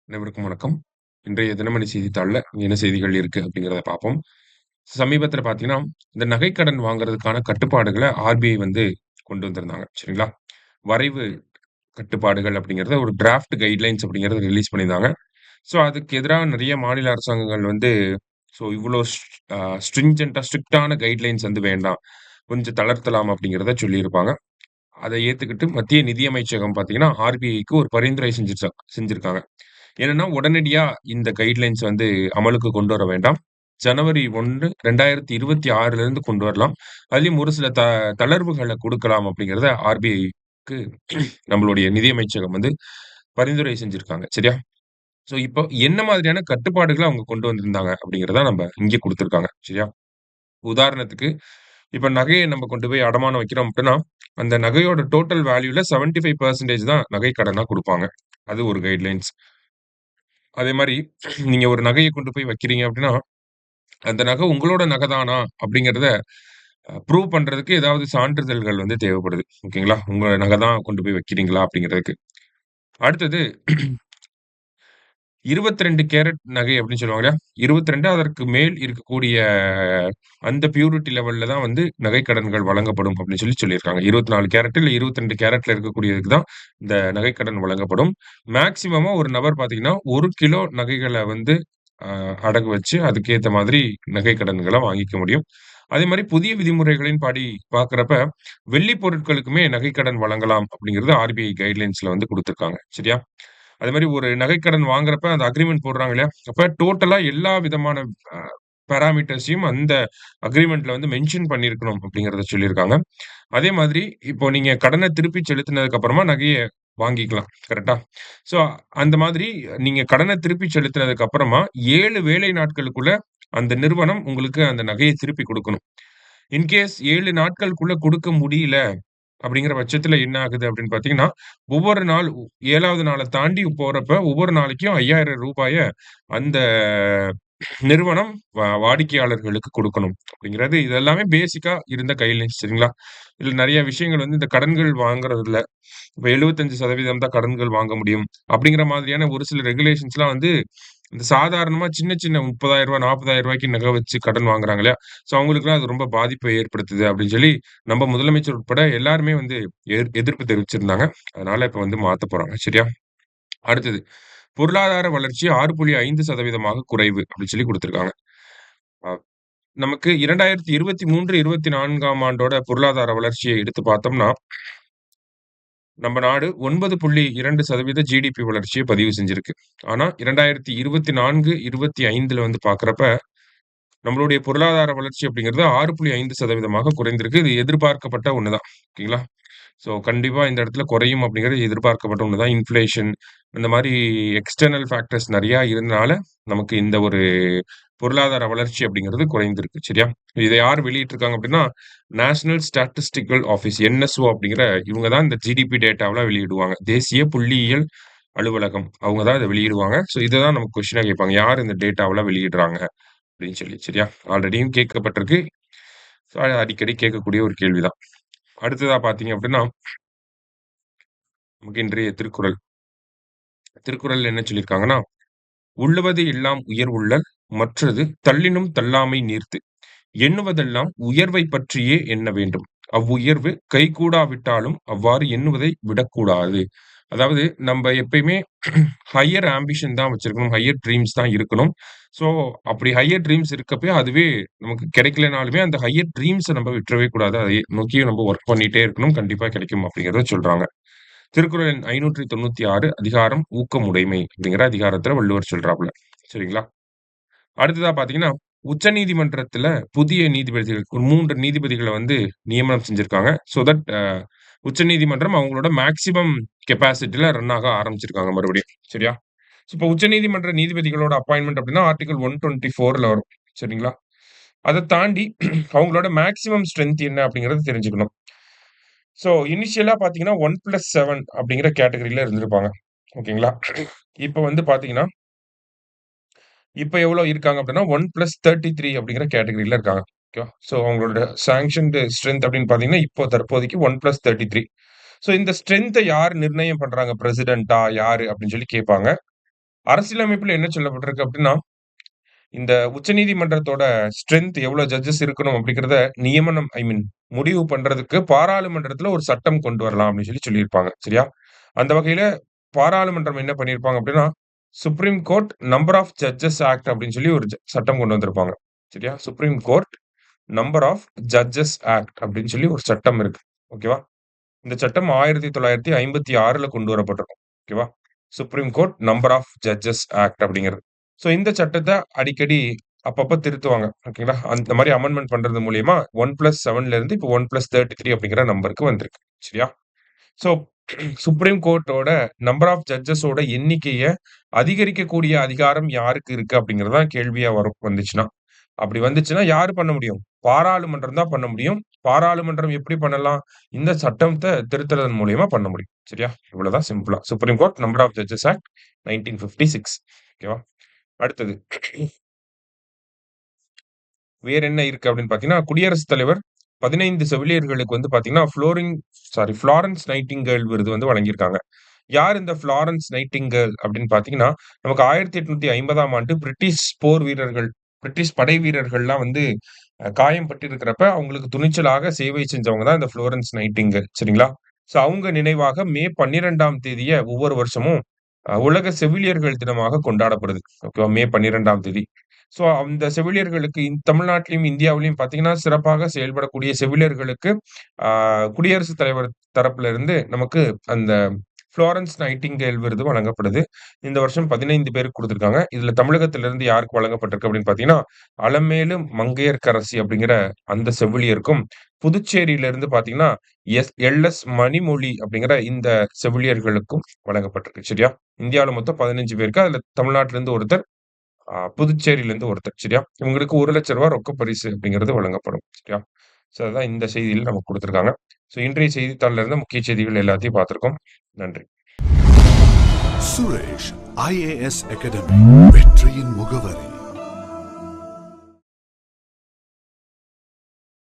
அனைவருக்கும் வணக்கம். இன்றைய தினமணி செய்தித்தாள்ல என்ன செய்திகள் இருக்கு அப்படிங்கிறத பார்ப்போம். சமீபத்தில பார்த்தீங்கன்னா, இந்த நகைக்கடன் வாங்குறதுக்கான கட்டுப்பாடுகள ஆர்பிஐ வந்து கொண்டு வந்திருந்தாங்க. சரிங்களா? வரைவு கட்டுப்பாடுகள் அப்படிங்கிறத ஒரு டிராஃப்ட் கைட்லைன்ஸ் அப்படிங்கிறத ரிலீஸ் பண்ணியிருந்தாங்க. ஸோ அதுக்கு எதிரா நிறைய மாநில அரசாங்கங்கள் வந்து இவ்வளோ ஸ்ட்ரிக்ட்டான கைட்லைன்ஸ் வந்து வேண்டாம். கொஞ்சம் தளர்த்தலாம் அப்படிங்கிறத சொல்லியிருப்பாங்க. அத ஏத்துக்கிட்டு மத்திய நிதி அமைச்சகம் பார்த்தீங்கன்னா, ஆர்பிஐக்கு ஒரு பரிந்துரை செஞ்சிருக்காங்க. என்னன்னா, உடனடியா இந்த கைட்லைன்ஸ் வந்து அமலுக்கு கொண்டு வர வேண்டாம். ஜனவரி 1, 2026லிருந்து கொண்டு வரலாம். அதிலயும் ஒரு சில தளர்வுகள குடுக்கலாம் அப்படிங்கிறத ஆர்பிஐக்கு நம்மளுடைய நிதி அமைச்சகம் வந்து பரிந்துரை செஞ்சிருக்காங்க. சரியா? இப்போ என்ன மாதிரியான கட்டுப்பாடுகள அவங்க கொண்டு வந்திருந்தாங்க அப்படிங்கிறத நம்ம இங்க குடுத்திருக்காங்க. சரியா? உதாரணத்துக்கு, இப்ப நகைய நம்ம கொண்டு போய் அடமானம் வைக்கிறோம் அப்படின்னா, அந்த நகையோட டோட்டல் வேல்யூல 75% தான் நகை கடனா குடுப்பாங்க. அது ஒரு கைட்லைன்ஸ். அதே மாரி நீங்க ஒரு நகைய கொண்டு போய் வைக்கிறீங்க அப்படின்னா, அந்த நகை உங்களோட நகை தானா அப்படிங்கிறத ப்ரூவ் பண்றதுக்கு ஏதாவது சான்றிதழ்கள் வந்து தேவைப்படுது. ஓகேங்களா? உங்க நகை தான் கொண்டு போய் வைக்கிறீங்களா அப்படிங்கிறதுக்கு. அடுத்தது 22 கேரட் நகை அப்படின்னு சொல்லுவாங்க இல்லையா? 22 அதற்கு மேல் இருக்கக்கூடிய அந்த பியூரிட்டி லெவல்ல தான் வந்து நகைக்கடன்கள் வழங்கப்படும் அப்படின்னு சொல்லியிருக்காங்க. 24 கேரட் இல்ல 22 கேரட்ல இருக்கக்கூடியதுக்கு தான் இந்த நகைக்கடன் வழங்கப்படும். மேக்ஸிமமா ஒரு நபர் பார்த்தீங்கன்னா, 1 கிலோ நகைகள வந்து அ அடகு வச்சு அதுக்கேத்த மாதிரி நகைக்கடன்கள வாங்கிக்க முடியும். அதே மாரி புதிய விதிமுறைகளின் படி பார்க்கிறப்ப, வெள்ளி பொருட்களுக்குமே நகைக்கடன் வழங்கலாம் அப்படிங்கிறது ஆர்பிஐ கைட்லைன்ஸ்ல வந்து குடுத்திருக்காங்க. சரியா? அதே மாரி ஒரு நகைக்கடன் வாங்குறப்ப அந்த அக்ரீமெண்ட் போடுறாங்க இல்லையா? அப்ப டோட்டலா எல்லா விதமான அ பாராமீட்டர்ஸையும் அந்த அக்ரீமெண்ட்ல வந்து மென்ஷன் பண்ணியிருக்கணும் அப்படிங்கிறத சொல்லியிருக்காங்க. அதே மாதிரி இப்போ நீங்க கடன திருப்பி செலுத்தினதுக்கு அப்புறமா நகைய வாங்கிக்கலாம். கரெக்ட்டா? ஸோ அந்த மாதிரி நீங்க கடன திருப்பி செலுத்தினதுக்கு அப்புறமா 7 வேலை நாட்களுக்குள்ள அந்த நிறுவனம் உங்களுக்கு அந்த நகைய திருப்பி குடுக்கணும். இன்கேஸ் 7 நாட்களுக்குள்ள குடுக்க முடியல அப்படிங்கிற பட்சத்தில என்ன ஆகுது அப்படின்னு பார்த்தீங்கன்னா, ஒவ்வொரு நாள் 7வது நாள தாண்டி போறப்ப ஒவ்வொரு நாளைக்கும் ரூ. 5,000 அந்த நிறுவனம் வாடிக்கையாளர்களுக்கு குடுக்கணும். அப்படிங்கிறது இது எல்லாமே பேசிக்கா இருந்த கைட்லைன்ஸ் சரிங்களா? இதுல நெறைய விஷயங்கள் வந்து இந்த கடன்கள் வாங்குறதுல இப்ப 75% தான் கடன்கள் வாங்க முடியும். அப்படிங்கிற மாதிரியான ஒரு சில ரெகுலேஷன்ஸ்லாம் வந்து இந்த சாதாரணமா சின்ன சின்ன ரூ. 30,000 ரூ. 40,000க்கு நகை வச்சு கடன் வாங்குறாங்க இல்லையா? அவங்களுக்கெல்லாம் அது ரொம்ப பாதிப்பை ஏற்படுத்துது அப்படின்னு சொல்லி நம்ம முதலமைச்சர் உட்பட எல்லாருமே வந்து எதிர்ப்பு தெரிவிச்சிருந்தாங்க. அதனால இப்ப வந்து மாத்தப் போறாங்க. சரியா? அடுத்தது பொருளாதார வளர்ச்சி 6.5% குறைவு அப்படின்னு சொல்லி குடுத்திருக்காங்க. அ நமக்கு 2023, 24ஆம் ஆண்டோட பொருளாதார வளர்ச்சிய எடுத்து பார்த்தோம்னா, நம்ம நாடு 9.2% ஜிடிபி வளர்ச்சிய பதிவு செஞ்சிருக்கு. ஆனா 2024, 25ல வந்து பார்க்கிறப்ப, நம்மளுடைய பொருளாதார வளர்ச்சி அப்படிங்கிறது 6.5% குறைந்திருக்கு. இது எதிர்பார்க்கப்பட்ட ஒண்ணு தான். ஓகேங்களா? கண்டிப்பா இந்த இடத்துல குறையும் அப்படிங்கிறது எதிர்பார்க்கப்பட்ட ஒண்ணு தான். இன்ஃப்ளேஷன் இந்த மாரி எக்ஸ்டர்னல் ஃபேக்டர்ஸ் நெறையா இருந்தனால, நமக்கு இந்த ஒரு பொருளாதார வளர்ச்சி அப்படிங்கிறது குறைந்திருக்கு. சரியா? இத யார் வெளியிட்டிருக்காங்க அப்படின்னா, நேஷனல் ஸ்டாட்டிஸ்டிக்கல் ஆஃபிஸ் என்எஸ்ஓ அப்படிங்கிற இவங்க தான் இந்த ஜிடிபி டேட்டாவெல்லாம் வெளியிடுவாங்க. தேசிய புள்ளியியல் அலுவலகம். அவங்க தான் இத வெளியிடுவாங்க. இத தான் நமக்கு கொஸ்டினா கேட்பாங்க. யார் இந்த டேட்டாவெல்லாம் வெளியிடுறாங்க? அப்படின்னு சொல்லி. சரியா? ஆல்ரெடியும் கேட்கப்பட்டிருக்கு. அடிக்கடி கேட்கக்கூடிய ஒரு கேள்வி தான். அடுத்ததா பார்த்தீங்க அப்படின்னா, நமக்கு இன்றைய திருக்குறள். திருக்குறள்ல என்ன சொல்லியிருக்காங்கன்னா, "உள்ளவது எல்லாம் உயர் உள்ளல் மற்றது தள்ளினும் தள்ளாமை நீர்த்து. எண்ணுவதெல்லாம் உயர்வைப் பற்றியே எண்ண வேண்டும். அவ்வுயர்வு கைகூடாவிட்டாலும் அவ்வாறு எண்ணுவதை விடக்கூடாது." அதாவது நம்ப எப்பயுமே ஹையர் ஆம்பிஷன் தான் வச்சிருக்கணும். ஹையர் ட்ரீம்ஸ் தான் இருக்கணும். ஸோ அப்படி ஹையர் ட்ரீம்ஸ் இருக்கப்பயே அதுவே நமக்கு கிடைக்கலனாலுமே அந்த ஹையர் ட்ரீம்ஸ நம்ம விட்டுறவே கூடாது. அதை நோக்கி நம்ம வொர்க் பண்ணிட்டே இருக்கணும். கண்டிப்பா கிடைக்கும் அப்படிங்கிறத சொல்றாங்க. திருக்குறள் எண் 596 அதிகாரம் ஊக்கமுடைமை அப்படிங்கிற அதிகாரத்துல வள்ளுவர் சொல்றாப்புல. சரிங்களா? அடுத்ததா பார்த்தீங்கன்னா, உச்சநீதிமன்றத்துல புதிய நீதிபதிகள் ஒரு 3 நீதிபதிகள வந்து நியமனம் செஞ்சிருக்காங்க. சோ தட் உச்சநீதிமன்றம் அவங்களோட மேக்ஸிமம் கெப்பாசிட்டில ரன் ஆக ஆரம்பிச்சிருக்காங்க மறுபடியும். சரியா? இப்போ உச்சநீதிமன்ற நீதிபதிகளோட அப்பாயின்ட்மென்ட் அப்படின்னா ஆர்டிகிள் 124ல வரும். சரிங்களா? அத தாண்டி அவங்களோட மேக்ஸிமம் ஸ்ட்ரெங்த் என்ன அப்படிங்கிறத தெரிஞ்சுக்கணும். இனிஷியலா பார்த்தீங்கன்னா 1+7 அப்படிங்கிற கேட்டகரில இருந்திருப்பாங்க. ஓகேங்களா? இப்ப வந்து பார்த்தீங்கன்னா, இப்ப எவ்வளோ இருக்காங்க அப்படின்னா 1+33 அப்படிங்கிற கேட்டகரில இருக்காங்க. ஓகேவா? அவங்களோட சாங்ஷன்டு ஸ்ட்ரெங்த் அப்படின்னு பார்த்தீங்கன்னா, இப்போ தற்போதைக்கு 1+33. இந்த ஸ்ட்ரெங்த்த யார் நிர்ணயம் பண்றாங்க? பிரசிடென்ட்டா யாரு அப்படின்னு சொல்லி கேட்பாங்க. அரசியலமைப்புல என்ன சொல்லப்பட்டிருக்கு அப்படின்னா, இந்த உச்சநீதிமன்றத்தோட ஸ்ட்ரென்த் எவ்வளவு ஜட்ஜஸ் இருக்கணும் அப்படிங்கிறத நியமனம் முடிவு பண்றதுக்கு பாராளுமன்றத்துல ஒரு சட்டம் கொண்டு வரலாம் அப்படின்னு சொல்லியிருப்பாங்க. சரியா? அந்த வகையில பாராளுமன்றம் என்ன பண்ணியிருப்பாங்க அப்படின்னா, supreme court number of judges act அப்படின்னு சொல்லி ஒரு சட்டம் கொண்டு வந்திருப்பாங்க. சரியா? Supreme court number of judges act அப்படின்னு சொல்லி ஒரு சட்டம் இருக்கு. ஓகேவா? இந்த சட்டம் 1956ல கொண்டு வரப்பட்டிருக்கும். ஓகேவா? Supreme court number of judges act அப்படிங்கிறது. சோ இந்த சட்டத்த அடிக்கடி அப்பப்ப திருத்துவாங்க. ஓகேங்களா? அந்த மாரி அமெண்ட்மென்ட் பண்றது மூலியமா 1+7ல இருந்து இப்போ 1+33 அப்படிங்கிற நம்பருக்கு வந்திருக்கு. சரியா? சோ சுப்ரீம் கோர்ட்டோட நம்பர் ஆஃப் ஜட்ஜஸோட எண்ணிக்கைய அதிகரிக்கக்கூடிய அதிகாரம் யாருக்கு இருக்கு அப்படிங்கிறது தான் கேள்வியா வந்துச்சுன்னா. அப்படி வந்துச்சுன்னா யாரு பண்ண முடியும்? பாராளுமன்றம் தான் பண்ண முடியும். பாராளுமன்றம் எப்படி பண்ணலாம்? இந்த சட்டத்த திருத்துறதன் மூலியமா பண்ண முடியும். சரியா? இவ்வளவுதான் சிம்பிளா. Supreme court number of judges act 1956. ஓகேவா? அடுத்தது. வேற என்ன இருக்கு அப்படின்னு பார்த்தீங்கன்னா, குடியரசுத் தலைவர் 15 செவிலியர்களுக்கு வந்து பார்த்தீங்கன்னா, ஃப்ளாரன்ஸ் நைட்டிங்கேல் விருது வந்து வழங்கியிருக்காங்க. யார் இந்த ஃப்ளாரன்ஸ் நைட்டிங்கேல் அப்படின்னு பார்த்தீங்கன்னா, நமக்கு 1850ஆம் ஆண்டு பிரிட்டிஷ் படை வீரர்கள்லாம் வந்து காயம் பட்டிருக்கிறப்ப, அவங்களுக்கு துணிச்சலாக சேவை செஞ்சவங்க தான் இந்த ஃப்ளோரன்ஸ் நைட்டிங்கேல். சரிங்களா? சோ அவங்க நினைவாக மே 12ஆம் தேதிய ஒவ்வொரு வருஷமும் உலக செவிலியர்கள் தினமாக கொண்டாடப்படுது. ஓகேவா? மே 12ஆம் தேதி. சோ அந்த செவிலியர்களுக்கு தமிழ்நாட்டிலும், இந்தியாவிலும் பார்த்தீங்கன்னா, சிறப்பாக செயல்படக்கூடிய செவிலியர்களுக்கு ஆ குடியரசுத் தலைவர் தரப்புல இருந்து நமக்கு அந்த ஃப்ளோரன்ஸ் நைட்டிங்கேல் விருது வழங்கப்படுது. இந்த வருஷம் 15 பேருக்கு குடுத்திருக்காங்க. இதுல தமிழகத்திலிருந்து யாருக்கு வழங்கப்பட்டிருக்கு அப்படின்னு பார்த்தீங்கன்னா, அலமேலு மங்கையர்க்கரசி அப்படிங்கிற அந்த செவிலியருக்கும், புதுச்சேரியிலிருந்து பார்த்தீங்கன்னா, எல்.எஸ். மணிமொழி அப்படிங்கிற இந்த செவிலியர்களுக்கும் வழங்கப்பட்டிருக்கு. சரியா? இந்தியாவுல மொத்தம் 15 பேருக்கு. அதுல தமிழ்நாட்டிலிருந்து ஒருத்தர், புதுச்சேரியிலிருந்து ஒருத்தர். சரியா? இவங்களுக்கு ரூ. 1,00,000 ரொக்க பரிசு அப்படிங்கிறது வழங்கப்படும். சரியா? சோ அதான் இந்த செய்தியில நமக்கு குடுத்திருக்காங்க. சோ இன்றைய செய்தித்தாள்ல இருந்த முக்கிய செய்திகள் எல்லாத்தையும் பார்த்திருக்கோம். நன்றி. சுரேஷ் IAS அகாடமி வெற்றியின் முகவரி.